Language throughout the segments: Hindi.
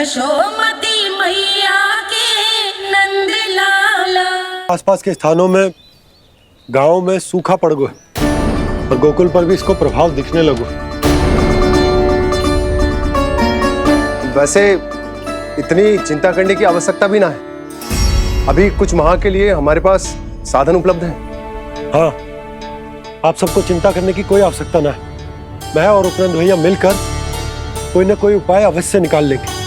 यशोमती मैया के नंद लाला। आसपास के स्थानों में, गांवों में सूखा पड़ गया और गोकुल पर भी इसको प्रभाव दिखने लगो। वैसे इतनी चिंता करने की आवश्यकता भी ना है। अभी कुछ माह के लिए हमारे पास साधन उपलब्ध है। हाँ, आप सबको चिंता करने की कोई आवश्यकता ना है। मैं और उपनंद भैया मिलकर कोई न कोई उपाय अवश्य निकाल लेंगे।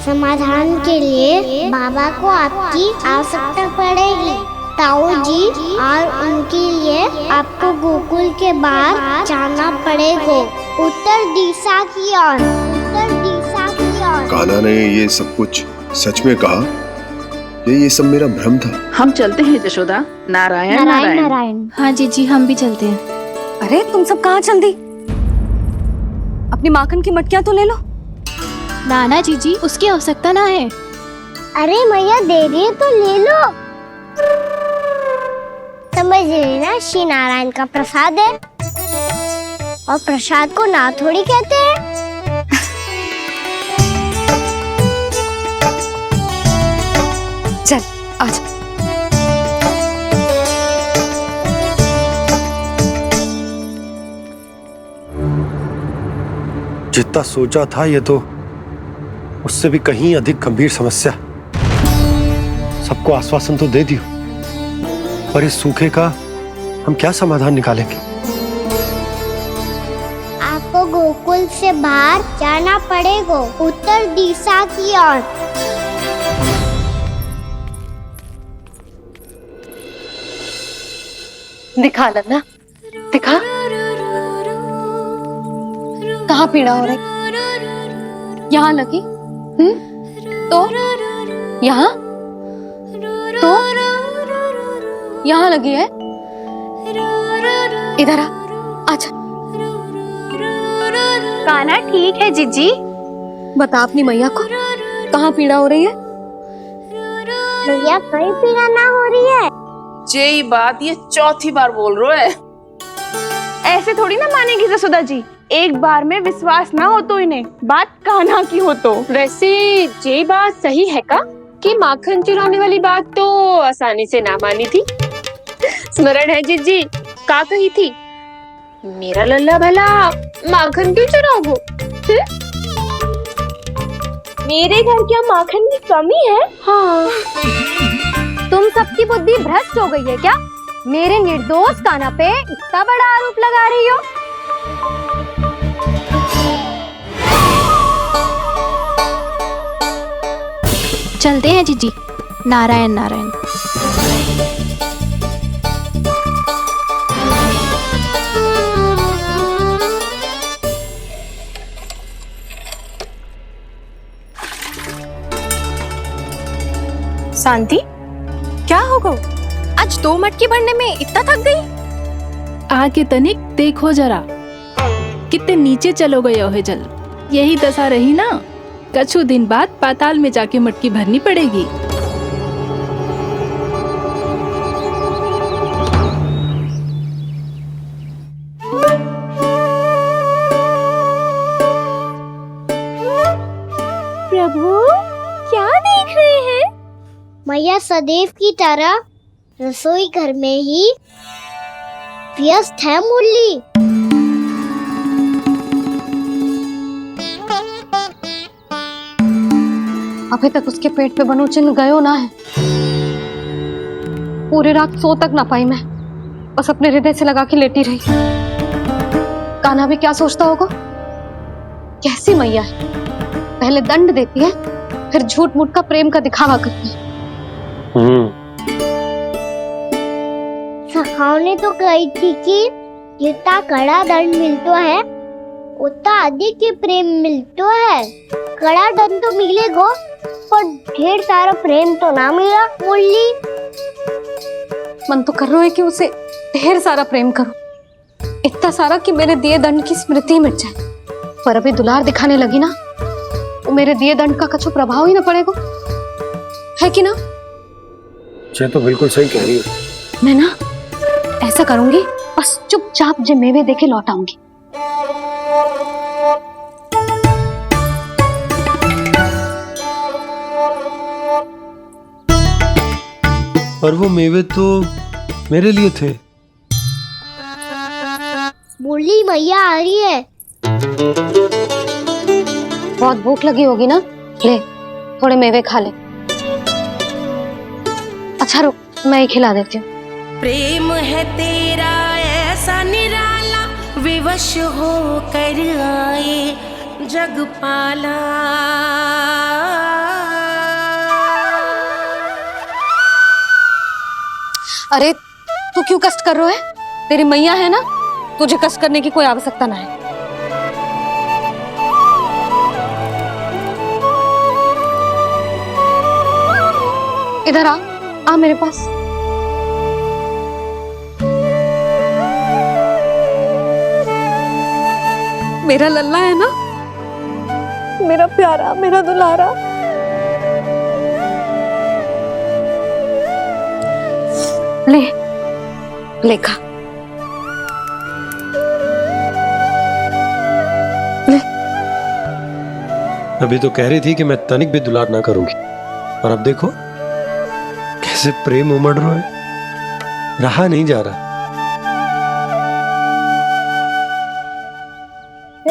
समाधान के लिए बाबा को आपकी आवश्यकता पड़ेगी। ताऊ जी और उनके लिए आपको गोकुल के बाहर जाना पड़ेगा, उत्तर दिशा की ओर। उत्तर दिशा की ओर। कान्हा ने ये सब कुछ सच में कहा? ये सब मेरा भ्रम था? हम चलते हैं यशोदा। नारायण नारायण नारायण। हाँ जीजी, हम भी चलते हैं। अरे तुम सब कहाँ चल दी? अपनी माखन की मटकियाँ तो ले लो। नाना जीजी, उसकी आवश्यकता ना है। अरे मैया दे रही है तो ले लो। समझ रही ना, श्री नारायण का प्रसाद है और प्रसाद को ना थोड़ी कहते हैं। चल आज। जितना सोचा था ये तो उससे भी कहीं अधिक गंभीर समस्या। सबको आश्वासन तो दे दियो, पर इस सूखे का हम क्या समाधान निकालेंगे? आपको गोकुल से बाहर जाना पड़ेगा, उत्तर दिशा की ओर। दिखा लन्ना, दिखा। कहाँ पीड़ा हो रही? यहाँ लगी? तो यहाँ? तो यहाँ लगी है? इधर आ, आजा। कान्हा ठीक है जीजी। बता अपनी मैया को कहाँ पीड़ा हो रही है? मैया कहीं पीड़ा ना हो रही है। यही बात ये चौथी बार बोल रहे है। ऐसे थोड़ी ना मानेगी जसोदा जी। एक बार में विश्वास ना हो तो इन्हें, बात कान्हा की हो तो। वैसे ये बात सही है का कि माखन चुराने वाली बात तो आसानी से ना मानी थी। स्मरण है जीजी का कही थी, मेरा लल्ला भला माखन क्यों चुराओगे? मेरे घर क्या माखन की कमी है? हाँ। तुम सबकी बुद्धि भ्रष्ट हो गई है क्या? मेरे निर्दोष कान्हा पे इतना बड़ा आरोप लगा रही हो? चलते हैं जीजी। नारायण नारायण। शांति, क्या हो गो? आज 2 मटकी भरने में इतना थक गई? आके तनिक देखो जरा, कितने नीचे चलो गए हो जल। यही दशा रही ना, कछु दिन बाद पाताल में जाके मटकी भरनी पड़ेगी। प्रभु क्या देख रहे हैं? मैया सदैव की तरह रसोई घर में ही व्यस्त है। मुरली अभी तक उसके पेट पे बनो चिन्ह गयो ना है। पूरी रात सो तक ना पाई मैं, बस अपने हृदय से लगा के लेटी रही। कान्हा भी क्या सोचता होगा? कैसी मैया है, पहले दंड देती है फिर झूठ मूठ का प्रेम का दिखावा करती है। सखाओ ने तो कही थी कि जितना कड़ा दंड मिलता है उतना अधिक ही प्रेम मिलता है। कड़ा दंड तो मिलेगा पर ढेर सारा प्रेम तो ना मिला। मुरली मन तो कर रहा है कि उसे ढेर सारा प्रेम करूं, इतना सारा कि मेरे दिए दंड की स्मृति मिट जाए। पर अभी दुलार दिखाने लगी ना, वो मेरे दिए दंड का कछु प्रभाव ही ना पड़ेगा, है कि ना? ये तो बिल्कुल सही कह रही हो। मैं ना ऐसा करूंगी, बस चुपचाप जे मेवे देके लौट आऊंगी। पर वो मेवे तो मेरे लिए थे। बोली मैया आ रही है। बहुत भूख लगी होगी ना, ले थोड़े मेवे खा ले। अच्छा रुक, मैं ही खिला देती हूँ। प्रेम है तेरा ऐसा निराला, विवश हो कर आए जगपाला। अरे तू क्यों कष्ट कर रहा है? तेरी मैया है ना, तुझे कष्ट करने की कोई आवश्यकता ना है। इधर आ मेरे पास। मेरा लल्ला है ना, मेरा प्यारा, मेरा दुलारा। ले खा। ले। अभी तो कह रही थी कि मैं तनिक भी दुलार ना करूंगी, और अब देखो कैसे प्रेम उमड़ रहा है, रहा नहीं जा रहा।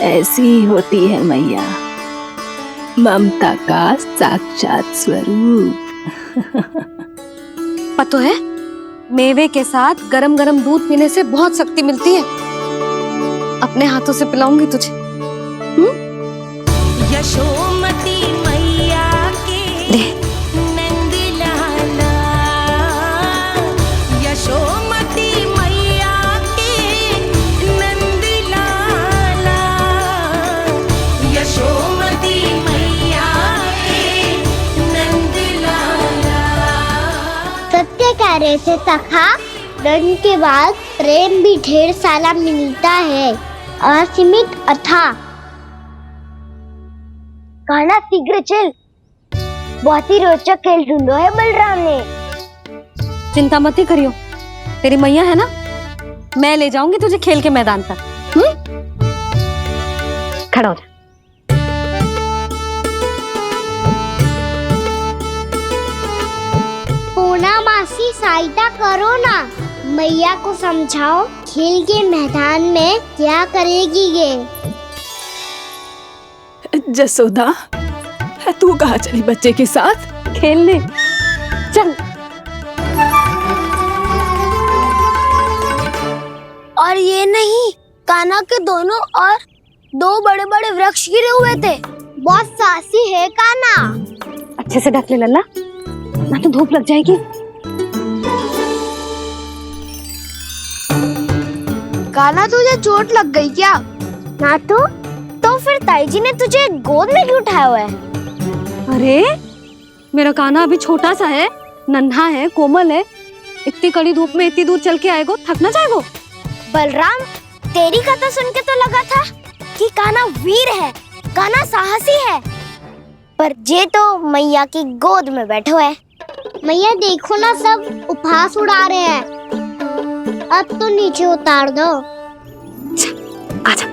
ऐसी ही होती है मैया, ममता का साक्षात स्वरूप। पता है, मेवे के साथ गरम गरम दूध पीने से बहुत शक्ति मिलती है। अपने हाथों से पिलाऊंगी तुझे। यशोमती मैया के नंद लाला, यशोमती मैया के नंद लाला, यशोमती मैया के नंद लाला। सत्य कह रहे थे सखा, दंड के बाद प्रेम भी ढेर सारा मिलता है, असीमित अथाह। गाना शीघ्र चल, बहुत ही रोचक खेल ढूंढो है बलराम ने। चिंता मत ही करियो, तेरी मैया है ना, मैं ले जाऊंगी तुझे खेल के मैदान तक। खड़ा हो जा। पूना मासी सहायता करो ना, मैया को समझाओ खेल के मैदान में क्या करेगी ये। जसोदा, तू कहाँ चली बच्चे के साथ? खेलने चल। और ये नहीं, कान्हा के दोनों और दो बड़े बड़े वृक्ष गिरे हुए थे। बहुत साहसी है कान्हा। अच्छे से ढक ले लल्ला, ना तो धूप लग जाएगी। कान्हा तुझे चोट लग गई क्या? ना तो फिर ताई जी ने तुझे गोद में क्यों उठाया हुआ है? अरे मेरा कान्हा अभी छोटा सा है, नन्हा है, कोमल है। इतनी कड़ी धूप में इतनी दूर चल के आएगो, थक ना जाएगो। बलराम, तेरी कथा सुन के तो लगा था कि कान्हा वीर है, कान्हा साहसी है, पर जे तो मैया की गोद में बैठो है। मैया देखो ना, सब उपहास उड़ा रहे हैं। अब तो नीचे उतार दो। आजा।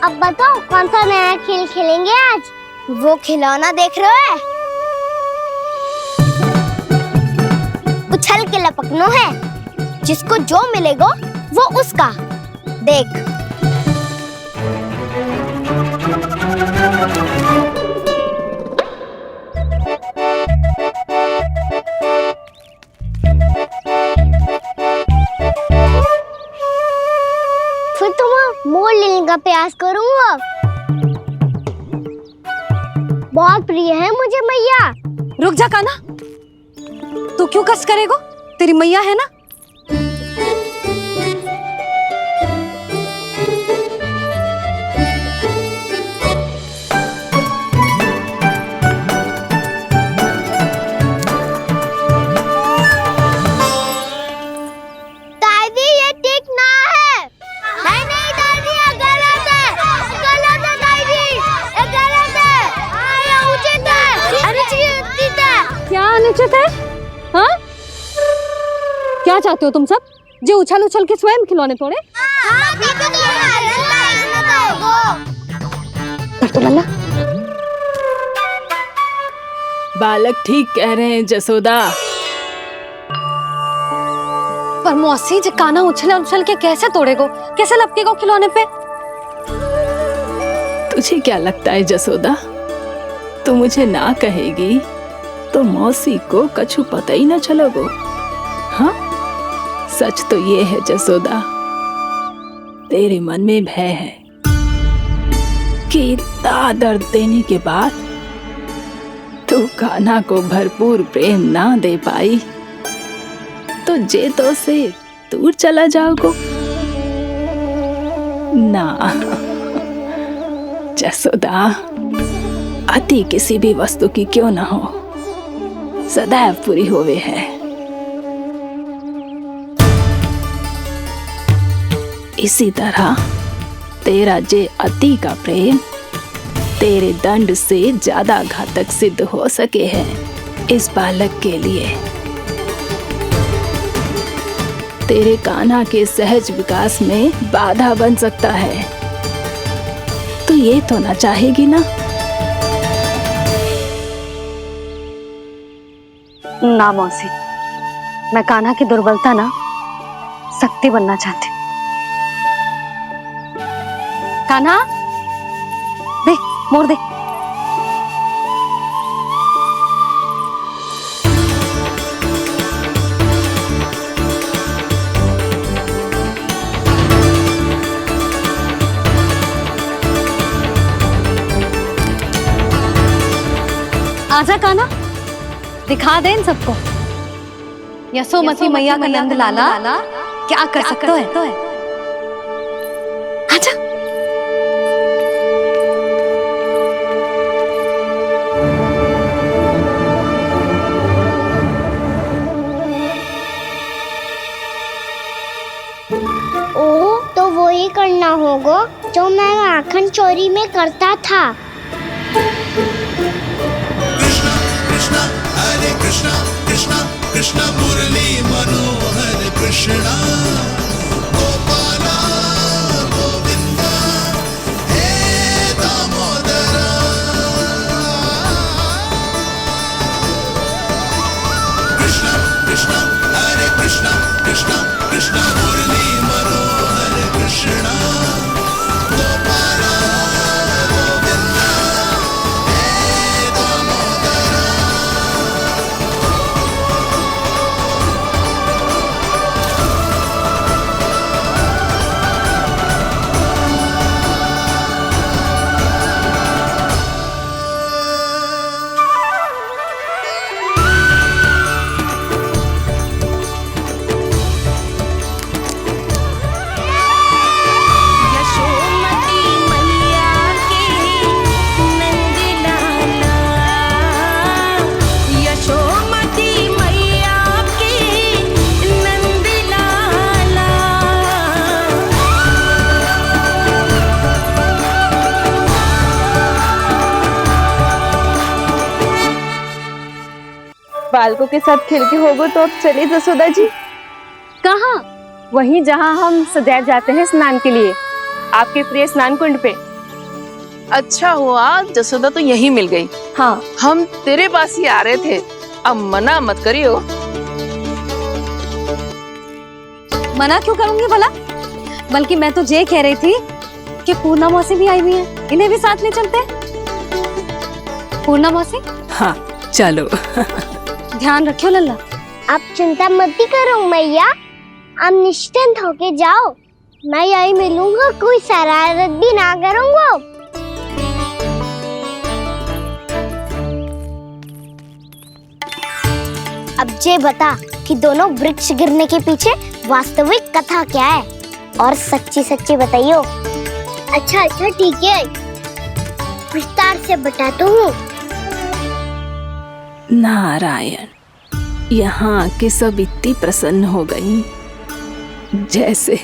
अब बताओ कौन सा नया खेल खेलेंगे आज? वो खिलौना देख रहे हो? उछल के लपकनो है, जिसको जो मिलेगा वो उसका। देख। फिर तुम मोड़ लेने का प्रयास करूंगा। बहुत प्रिय है मुझे मैया। रुक जा कान्हा, तू क्यों कष्ट करेगो? तेरी मैया है ना। दादी ये ठीक ना है। नहीं दादी, ये गलत है। गलत है दादी, ये गलत है। ये उचित है, अनुचित है। क्या अनुचित है? हाँ? क्या चाहते हो तुम सब? जो उछल उछल के स्वयं खिलौने तोड़े? तो लल्ला बालक ठीक कह रहे हैं जसोदा। पर मौसी जे काना उछल उछल के कैसे तोड़ेगो, कैसे लपकेगो खिलौने पे? तुझे क्या लगता है जसोदा, तू मुझे ना कहेगी तो मौसी को कछु पता ही ना चलोगो। हाँ, सच तो ये है जसोदा, तेरे मन में भय है कि इतना दर्द देने के बाद तू कान्हा को भरपूर प्रेम ना दे पाई तो जेतो से दूर चला जाओगो ना। जसोदा, अति किसी भी वस्तु की क्यों ना हो, सदैव पूरी होवे है। इसी तरह तेरा जे अति का प्रेम तेरे दंड से ज्यादा घातक सिद्ध हो सके है इस बालक के लिए। तेरे कान्हा के सहज विकास में बाधा बन सकता है, तो ये तो ना चाहेगी ना? ना मौसी, मैं कान्हा की दुर्बलता ना शक्ति बनना चाहती हूँ। कान्हा, दे मोड़ दे। आजा कान्हा, दिखा दे इन सबको यशोमती मैया का नंद लाला क्या कर सकता है। आजा। ओ, तो वो ही करना होगा जो मैं माखन चोरी में करता था। कृष्णा कृष्णा कृष्णा मुरली मनोहर कृष्णा गोपाला गोविंदा हे दामोदरा। कृष्णा कृष्णा हरे कृष्णा कृष्णा कृष्णा मुरली मनोहर कृष्णा गोपाला गोविंदा हे दामोदरा। बालकों के साथ खेल के होगो तो अब चलिए जसोदा जी। कहाँ? वहीं जहाँ हम सदैव जाते हैं स्नान के लिए, आपके प्रिय स्नान कुंड पे। अच्छा हुआ जसोदा तो यहीं मिल गई। हाँ, हम तेरे पास ही आ रहे थे, अब मना मत करियो। मना क्यों करूंगी भला? बल्कि मैं तो ये कह रही थी कि पूर्णा मौसी भी आई हुई है, इन्हें भी साथ ले चलते हैं। पूर्णा मौसी, हाँ चलो। ध्यान रखियो लल्ला। आप चिंता मत करो मैया, आप निश्चिंत होके जाओ, मैं यही मिलूंगा, कोई शरारत भी ना करूंगा। अब ये बता कि दोनों वृक्ष गिरने के पीछे वास्तविक कथा क्या है, और सच्ची सच्ची बताइयो। अच्छा अच्छा ठीक है, विस्तार से बताता हूँ। नारायण, यहाँ के सब इतनी प्रसन्न हो गई जैसे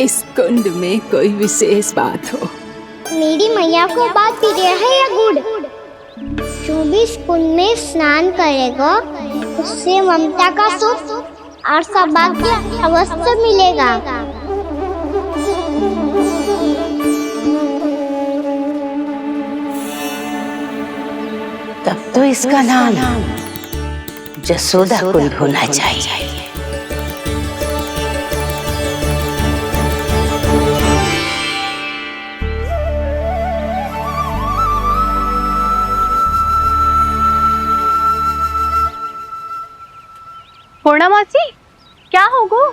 इस कुंड में कोई विशेष बात हो। मेरी मैया को बात प्रिय है या गुड़? जो भी इस कुंड में स्नान करेगा उससे ममता का सुख और सौभाग्य अवश्य मिलेगा। तब तो इसका नाम जसोदा कुंड होना चाहिए। पूर्णा मासी, क्या होगो?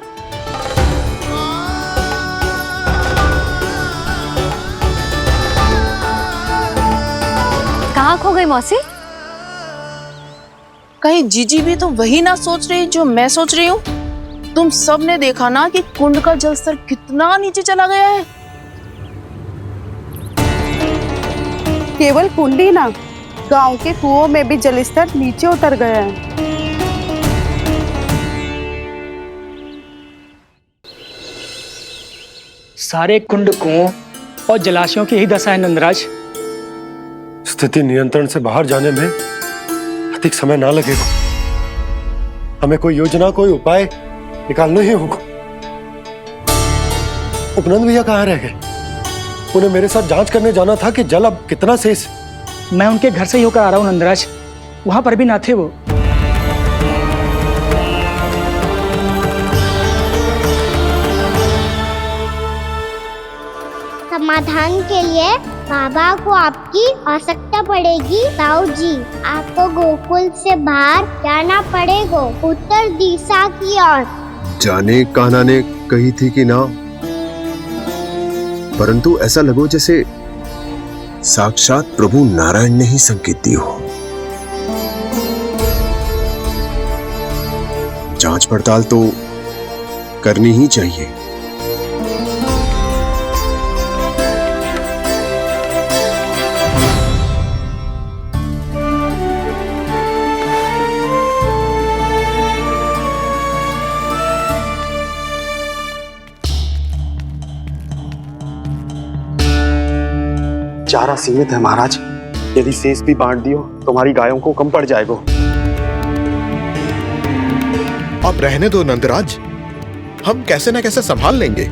कहाँ खो गई मौसी? कहीं जीजी भी तो वही ना सोच रही जो मैं सोच रही हूँ। तुम सब ने देखा ना कि कुंड का जलस्तर कितना नीचे चला गया है। केवल कुंड ही ना, गांव के कुओं में भी जलस्तर नीचे उतर गया है। सारे कुंड कुओं और जलाशयों की ही दशा है नंदराज। स्थिति नियंत्रण से बाहर जाने में अधिक समय ना लगेगा। हमें कोई योजना, कोई उपाय निकालना ही होगा। उपनंद भैया कहाँ रह गए? उन्हें मेरे साथ जांच करने जाना था कि जल अब कितना शेष। मैं उनके घर से ही होकर आ रहा हूँ नंदराज, वहां पर भी ना थे वो। समाधान के लिए बाबा को आपकी आवश्यकता पड़ेगी। ताऊ जी, आपको गोकुल से बाहर जाना पड़ेगा, उत्तर दिशा की ओर। जाने कान्हा ने कही थी कि ना, परंतु ऐसा लगो जैसे साक्षात प्रभु नारायण ने ही संकेत दी हो। जांच पड़ताल तो करनी ही चाहिए। चारा सीमित है महाराज, यदि शेष भी बांट दियो तो हमारी गायों को कम पड़ जाएगा। आप रहने दो नंदराज, हम कैसे न कैसे संभाल लेंगे।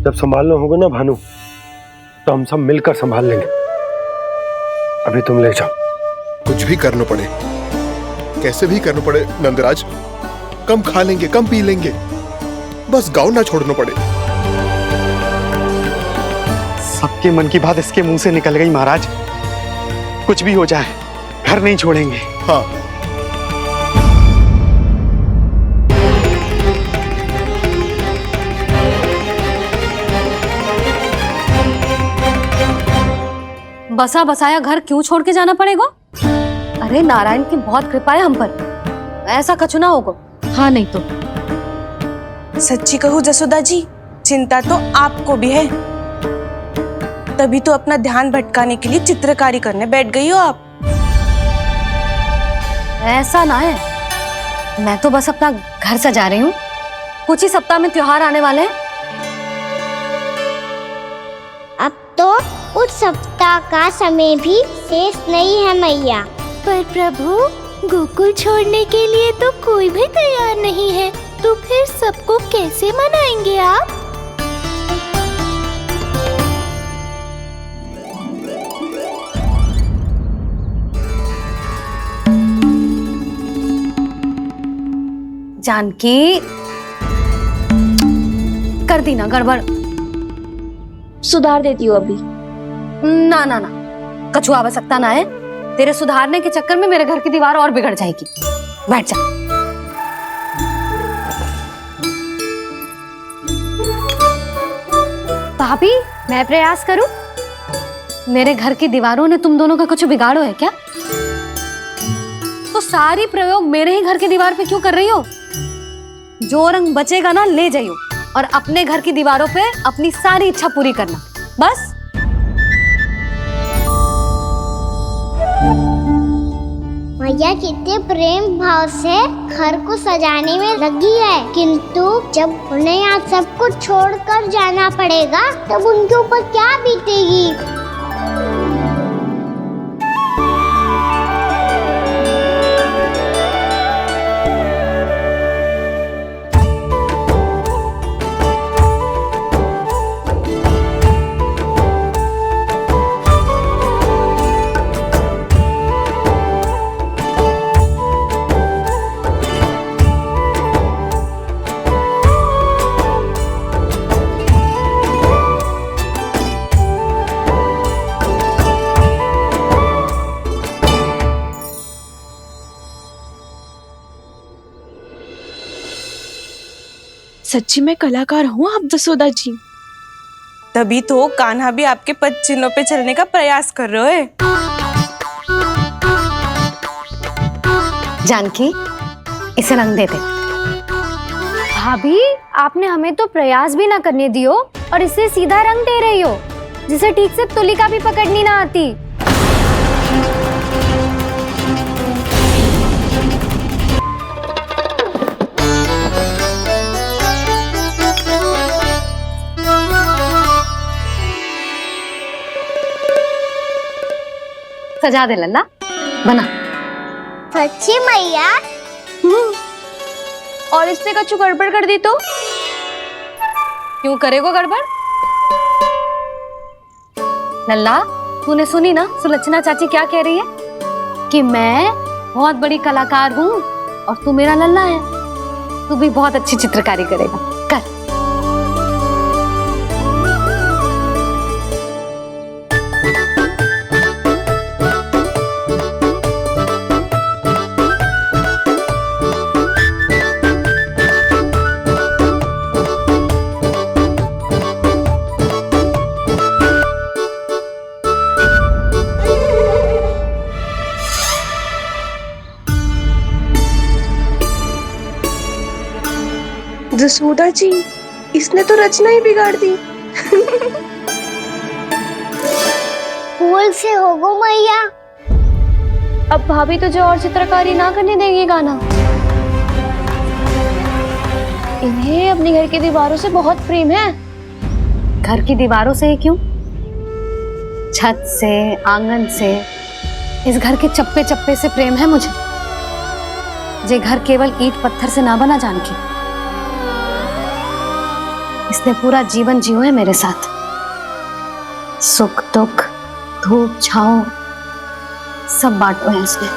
जब संभालना होगा ना भानु, तो हम सब मिलकर संभाल लेंगे। अभी तुम ले जाओ। कुछ भी करना पड़े, कैसे भी करना पड़े नंदराज, कम खा लेंगे, कम पी लेंगे, बस गाँव ना छोड़ना पड़े। सबके मन की बात इसके मुंह से निकल गई महाराज। कुछ भी हो जाए, घर नहीं छोड़ेंगे। हाँ, बसा बसाया घर क्यों छोड़ के जाना पड़ेगा? अरे नारायण की बहुत कृपा है हम पर, ऐसा कछु ना होगा। हाँ नहीं तो सच्ची कहूँ जसोदा जी, चिंता तो आपको भी है, तभी तो अपना ध्यान भटकाने के लिए चित्रकारी करने बैठ गई हो आप। ऐसा ना है, मैं तो बस अपना घर सजा रही हूँ। कुछ ही सप्ताह में त्योहार आने वाले हैं। अब तो कुछ सप्ताह का समय भी शेष नहीं है मैया। पर प्रभु, गोकुल छोड़ने के लिए तो कोई भी तैयार नहीं है, तो फिर सबको कैसे मनाएंगे आप? जानकी, कर दी ना गड़बड़। सुधार देती हूँ अभी। ना ना ना, कछु आवश्यकता ना है। तेरे सुधारने के चक्कर में मेरे घर की दीवार और बिगड़ जाएगी। बैठ जा। भाभी, मैं प्रयास करूं? मेरे घर की दीवारों ने तुम दोनों का कुछ बिगाड़ो है क्या? तो सारी प्रयोग मेरे ही घर की दीवार पे क्यों कर रही हो? जो रंग बचेगा ना ले जाइयो, और अपने घर की दीवारों पे अपनी सारी इच्छा पूरी करना, बस। मैया कितने प्रेम भाव से घर को सजाने में लगी है, किंतु जब उन्हें यहाँ सब कुछ छोड़कर जाना पड़ेगा तब उनके ऊपर क्या बीतेगी। सच्ची में कलाकार हूँ आप जसोदा जी। तभी तो कान्हा भी आपके पद चिन्हों पे चलने का प्रयास कर रहे है। जानकी, इसे रंग दे दे। भाभी, आपने हमें तो प्रयास भी ना करने दियो और इसे सीधा रंग दे रही हो, जिसे ठीक से तुलिका भी पकड़नी ना आती। सजा दे लल्ला, बना। सच्ची मैया? और इसने कछु गड़बड़ कर दी तो? क्यों करेगो गड़बड़? लल्ला, तूने सुनी ना सुलक्षणा चाची क्या कह रही है? कि मैं बहुत बड़ी कलाकार हूँ और तू मेरा लल्ला है। तू भी बहुत अच्छी चित्रकारी करेगा, कर। जसोदा जी, इसने तो रचना ही बिगाड़ दी। फूल से होगो मैया। अब भाभी तुझे और चित्रकारी ना करने देंगी गाना। इन्हें अपने घर की दीवारों से बहुत प्रेम है। घर की दीवारों से ही क्यों? छत से, आंगन से, इस घर के चप्पे चप्पे से प्रेम है मुझे। ये घर केवल ईंट पत्थर से ना बना जानकी। इसने पूरा जीवन जियो है मेरे साथ। सुख दुख, धूप छांव सब बांटो है इसने।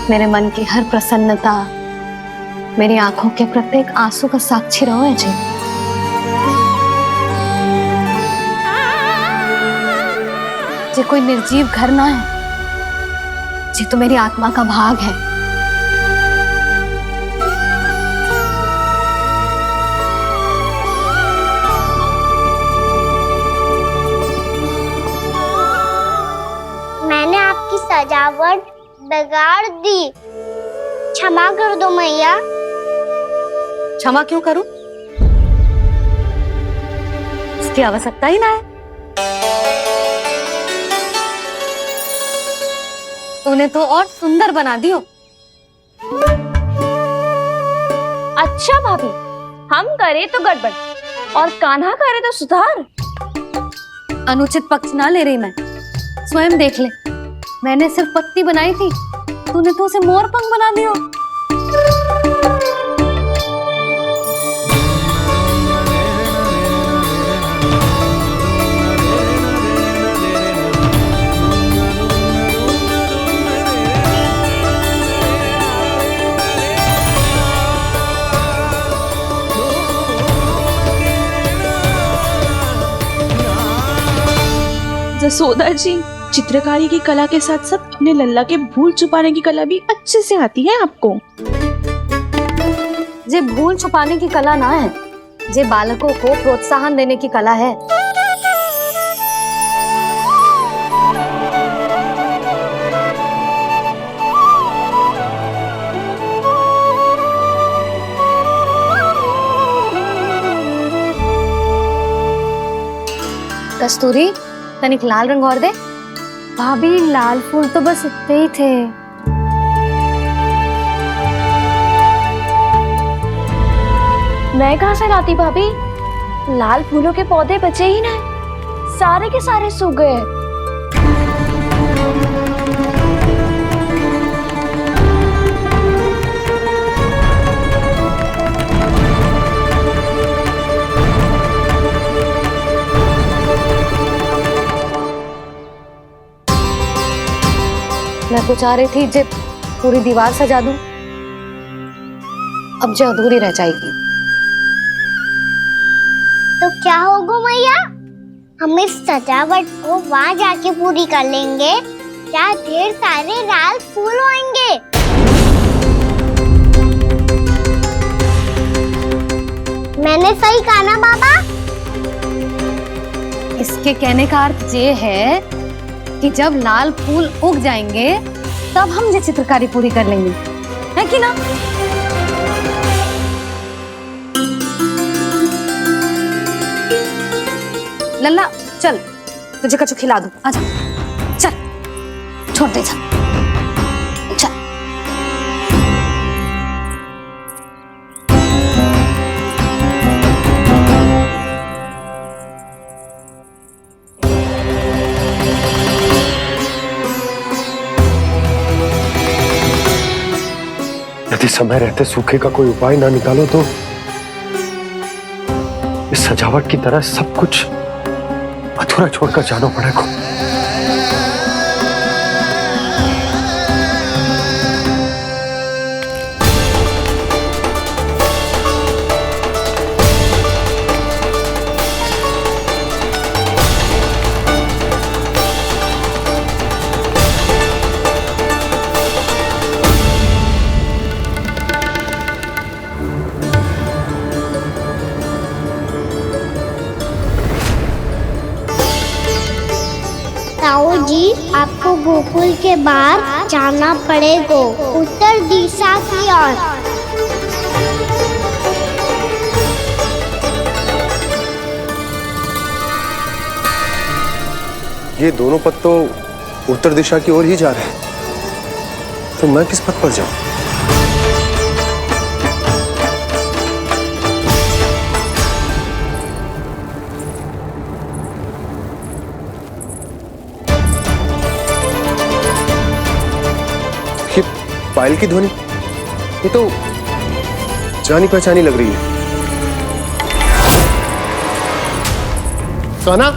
मेरे मन की हर प्रसन्नता, मेरी आंखों के प्रत्येक आंसू का साक्षी रहो है जी। ये कोई निर्जीव घर ना है, ये तो मेरी आत्मा का भाग है। मैंने आपकी सजावट बिगाड़ दी, क्षमा कर दो मैया। क्षमा क्यों करूं? उसकी आवश्यकता ही ना है। तूने तो और सुंदर बना दियो। अच्छा भाभी, हम करे तो गड़बड़ और कान्हा करे तो सुधार। अनुचित पक्ष ना ले रही मैं, स्वयं देख ले। मैंने सिर्फ पत्ती बनाई थी, तूने तो उसे मोर पंख बना दियो। जसोदा जी, चित्रकारी की कला के साथ साथ अपने लल्ला के भूल छुपाने की कला भी अच्छे से आती है आपको। ये भूल छुपाने की कला ना है, ये बालकों को प्रोत्साहन देने की कला है। कस्तूरी, तनिक लाल रंग और दे। भाभी, लाल फूल तो बस इतने ही थे। मैं कहाँ से लाती भाभी? लाल फूलों के पौधे बचे ही ना, सारे के सारे सूख गए। मैं तो चाह रही थी जे पूरी दीवार सजा दूं, अब जो अधूरी रह जाएगी। तो क्या होगा मैया? हम इस सजावट को वहाँ जाके पूरी कर लेंगे जहाँ ढेर सारे लाल फूल होंगे। मैंने सही कहा ना बाबा? इसके कहने का अर्थ ये है कि जब लाल फूल उग जाएंगे तब हम ये चित्रकारी पूरी कर लेंगे, है कि ना? लल्ला चल, तुझे कछु खिला दूं, आजा चल, छोड़ दे चल। यदि समय रहते सूखे का कोई उपाय ना निकालो तो इस सजावट की तरह सब कुछ अधूरा छोड़कर जाना पड़ेगा। ताऊ जी, आपको गोकुल के बाहर जाना पड़ेगा, उत्तर दिशा की ओर। ये दोनों पथ तो उत्तर दिशा की ओर ही जा रहे हैं, तो मैं किस पथ पर जाऊं? ये पायल की ध्वनि, ये तो जानी पहचानी लग रही है। कान्हा,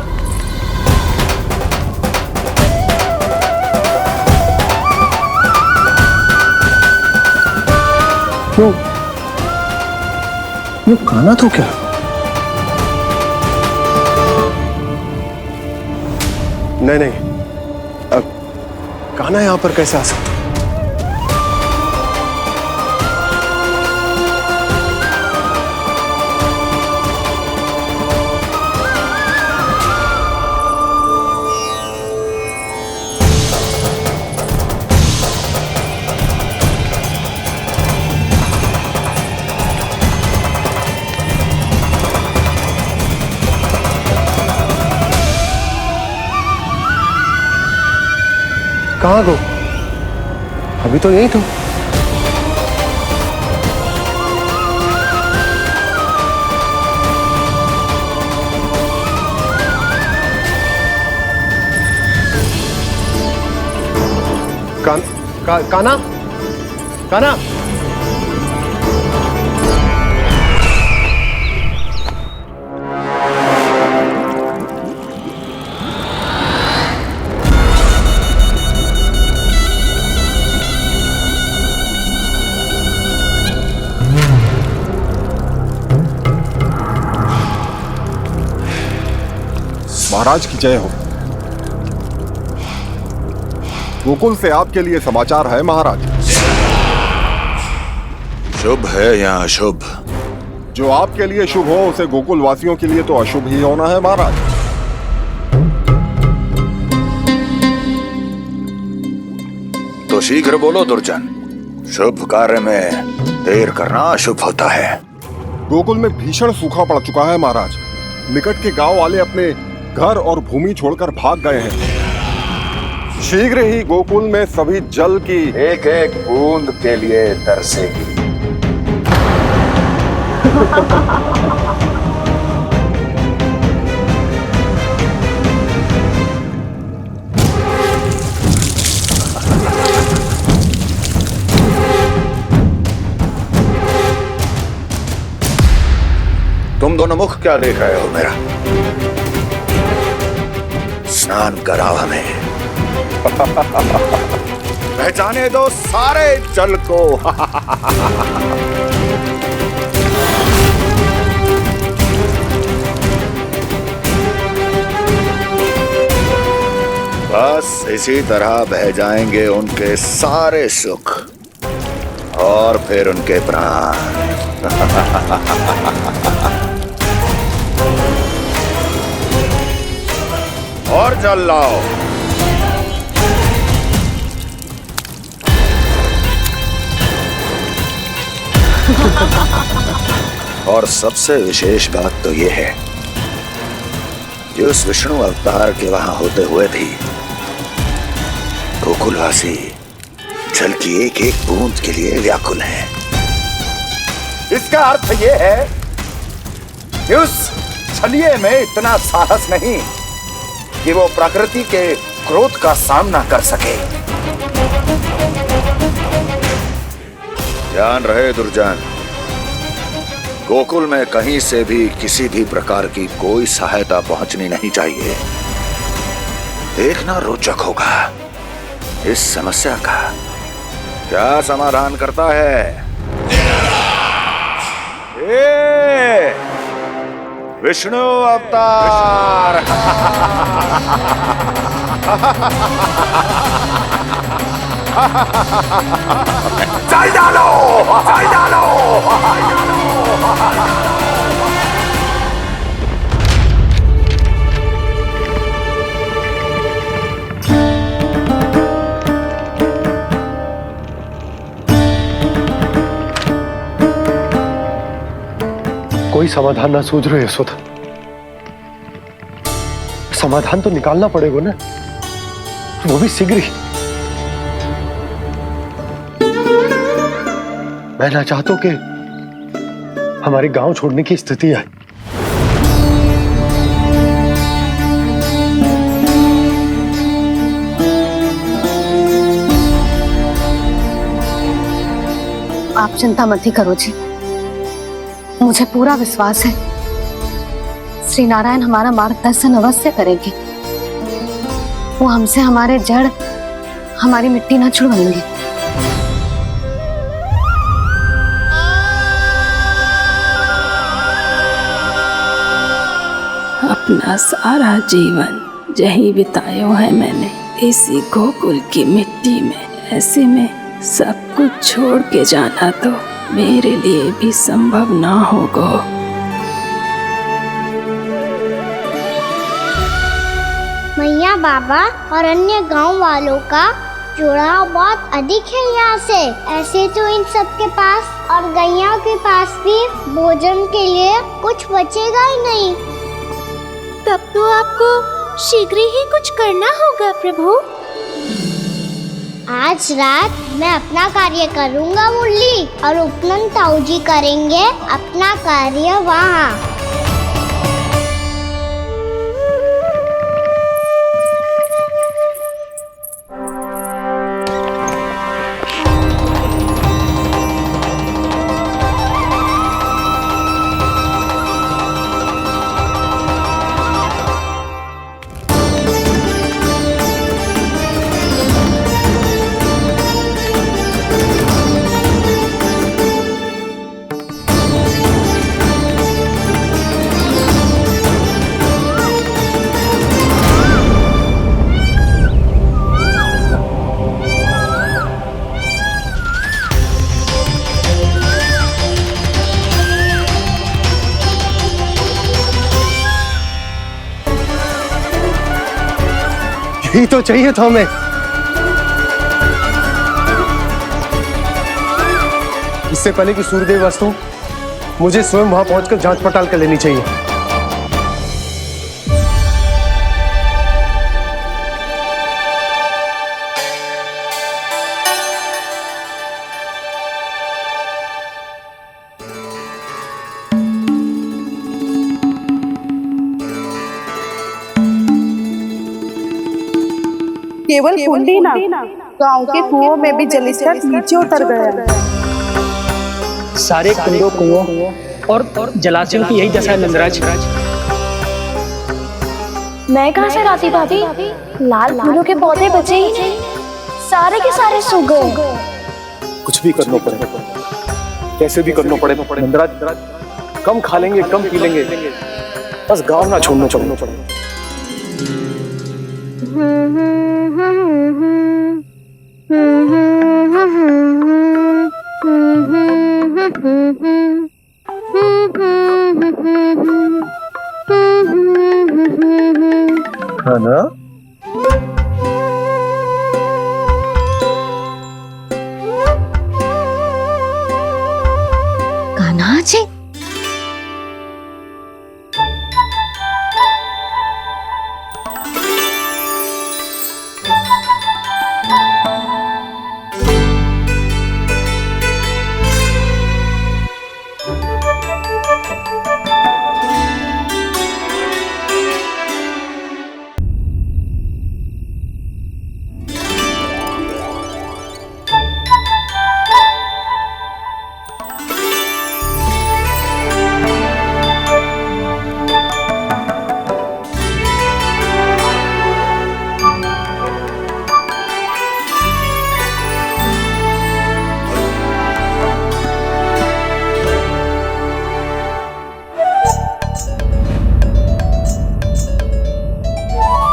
ये कान्हा तो क्या? नहीं नहीं, अब कान्हा यहां पर कैसे आ सकता? कहाँ गो? अभी तो यही तो। कान्हा, कान्हा, महाराज की जय हो। गोकुल से आपके लिए समाचार है महाराज। शुभ है या अशुभ? जो आपके लिए शुभ हो उसे गोकुल वासियों के लिए तो अशुभ ही होना है महाराज। तो शीघ्र बोलो दुर्जन, शुभ कार्य में देर करना अशुभ होता है। गोकुल में भीषण सूखा पड़ चुका है महाराज। निकट के गांव वाले अपने घर और भूमि छोड़कर भाग गए हैं। शीघ्र ही गोकुल में सभी जल की एक एक बूंद के लिए तरसेगी। तुम दोनों मुख क्या देख रहे हो मेरा? स्नान कराओ हमें। पहचाने दो सारे जल को। बस इसी तरह बह जाएंगे उनके सारे सुख और फिर उनके प्राण। और जल लाओ। और सबसे विशेष बात तो यह है कि उस विष्णु अवतार के वहां होते हुए भी गोकुलवासी जल की एक एक बूंद के लिए व्याकुल है। इसका अर्थ यह है कि उस छलिए में इतना साहस नहीं कि वो प्रकृति के क्रोध का सामना कर सके। ध्यान रहे दुर्जन, गोकुल में कहीं से भी किसी भी प्रकार की कोई सहायता पहुंचनी नहीं चाहिए। देखना रोचक होगा इस समस्या का क्या समाधान करता है। ए, विष्णु अवतार। चल डालो, चल डालो। कोई समाधान ना सूझ रहे यशोदा। समाधान तो निकालना पड़ेगा ना, वो भी शीघ्र ही। मैं ना चाहता हूं कि हमारे गांव छोड़ने की स्थिति आए। आप चिंता मत ही करो जी, मुझे पूरा विश्वास है श्री नारायण हमारा मार्गदर्शन अवश्य करेंगे। वो हमसे हमारे जड़, हमारी मिट्टी न छुड़वाएंगे। अपना सारा जीवन यही बिताया है मैंने, इसी गोकुल की मिट्टी में। ऐसे में सब कुछ छोड़ के जाना तो मेरे लिए भी संभव ना होगा। मैया बाबा और अन्य गांव वालों का जुड़ाव बहुत अधिक है यहाँ से। ऐसे तो इन सब के पास और गैया के पास भी भोजन के लिए कुछ बचेगा ही नहीं। तब तो आपको शीघ्र ही कुछ करना होगा प्रभु। आज रात मैं अपना कार्य करूँगा मुरली, और उपनंद ताऊ जी करेंगे अपना कार्य वहाँ। यही तो चाहिए था हमें। इससे पहले कि सूर्यदेव वस्तु, मुझे स्वयं वहां पहुंचकर जांच पड़ताल कर लेनी चाहिए। केवल कुंडी ना, गांव के कुओं में भी जलस्तर नीचे उतर गया है। सारे कुंडों, कुओं और जलाशयों की यही दशा है नंदराज। मैं कहाँ से लाती भाभी? लाल फूलों के पौधे बचे ही नहीं, सारे के सारे सूख गए। कुछ भी करना पड़ेगा, कैसे भी करना पड़ेगा नंदराज। कम खा लेंगे, कम पी लेंगे, बस गांव ना छोड़ना चाहिए। है ना? कान्हा जी,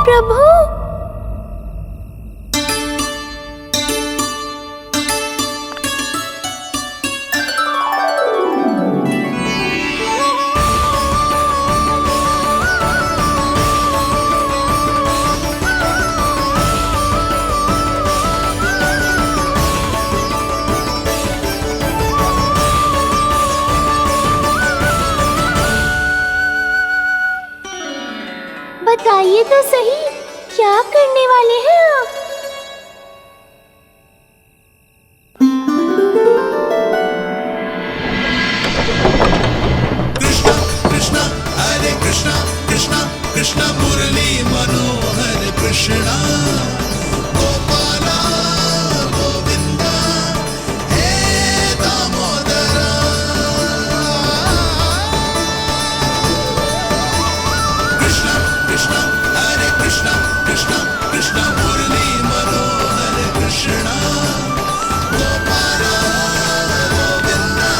प्रभु, बताइए तो सही, क्या करने वाले हैं आप? कृष्णा कृष्णा हरे कृष्णा कृष्णा कृष्णा मुरली मनोहर कृष्णा गोपाला गोविंदा हे दामोदरा कृष्णा कृष्णा हरे कृष्णा कृष्णा कृष्णा मुरली मनोहर कृष्णा गोपाला गोविंदा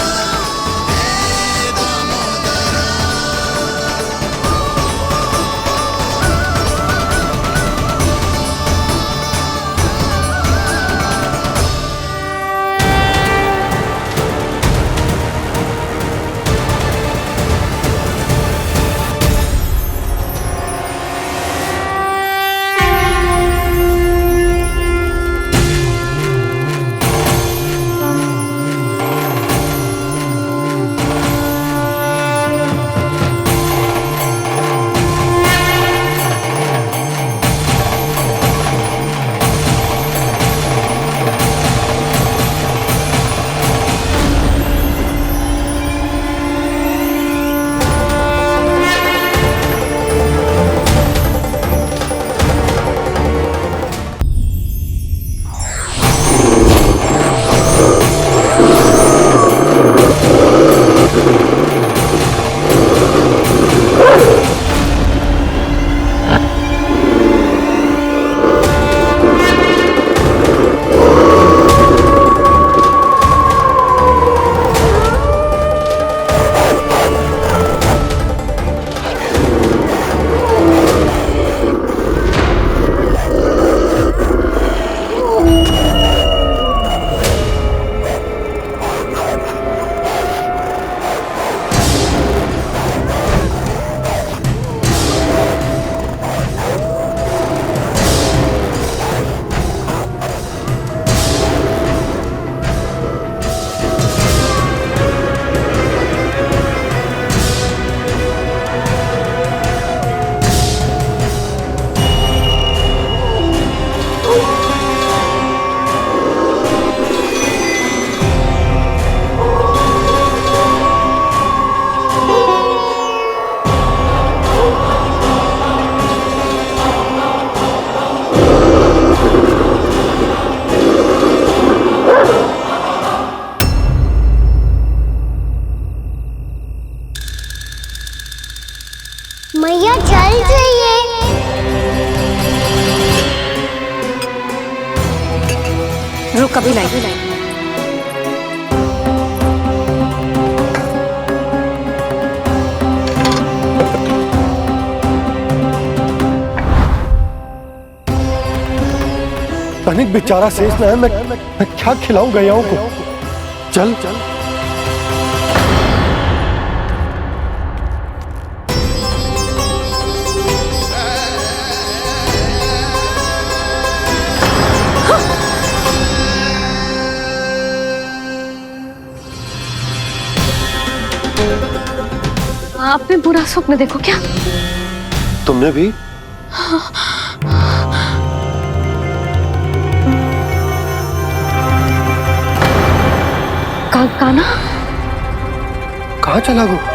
हे दामोदरा मैया चल जाइए। रुक, अभी लाई। तनिक बेचारा शेष न है, मैं क्या खिलाऊं गयाओं को। चल चल आपने बुरा स्वप्न देखो क्या? तुमने भी? काना कहाँ चला वो?